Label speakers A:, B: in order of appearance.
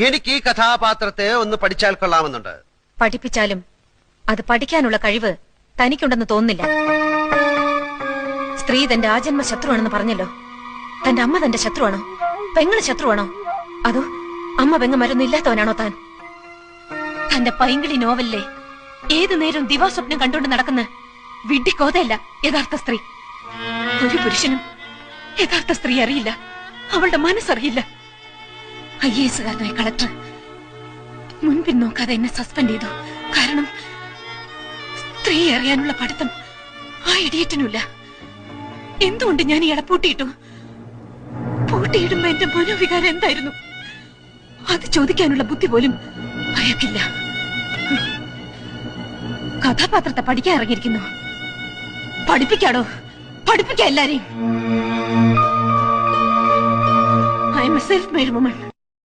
A: എനിക്ക് ഈ കഥാപാത്രത്തെ ഒന്ന് പഠിച്ചാൽ കൊള്ളാമെന്നുണ്ട്.
B: പഠിപ്പിച്ചാലും അത് പഠിക്കാനുള്ള കഴിവ് തനിക്കുണ്ടെന്ന് തോന്നുന്നില്ല. സ്ത്രീ തന്റെ ആജന്മ ശത്രുവാണെന്ന് പറഞ്ഞല്ലോ. തന്റെ അമ്മ തന്റെ ശത്രുവാണോ? പെങ്ങള് ശത്രുവാണോ? അതോ അമ്മ പെങ്ങന്മാരൊന്നും ഇല്ലാത്തവനാണോ താൻ? തന്റെ പൈങ്കിളി നോവലിലെ ഏതു നേരം ദിവാസ്വപ്നം കണ്ടുകൊണ്ട് നടക്കുന്ന വിഡ്ഢിക്കോതയല്ല യഥാർത്ഥ സ്ത്രീ. ഒരു പുരുഷനും യഥാർത്ഥ സ്ത്രീ അറിയില്ല, അവളുടെ മനസ്സറിയില്ല. IAS കാരനായ കളക്ടർ മുൻപിൽ നോക്കാതെ എന്നെ സസ്പെൻഡ് ചെയ്തു. കാരണം സ്ത്രീ അറിയാനുള്ള പഠിത്തം ആ ഇഡിയറ്റിനുമില്ല. എന്തുകൊണ്ട് ഞാൻ ഇയാളെ പൂട്ടിയിട്ടു? പൂട്ടിയിടുമ്പോ എന്റെ മനോവികാരം എന്തായിരുന്നു? അത് ചോദിക്കാനുള്ള ബുദ്ധി പോലും അയാൾക്കില്ല. കഥാപാത്രത്തെ പഠിക്കാൻ ഇറങ്ങിയിരിക്കുന്നു. പഠിപ്പിക്കാടോ, പഠിപ്പിക്കാം എല്ലാരെയും. I am a self-made woman.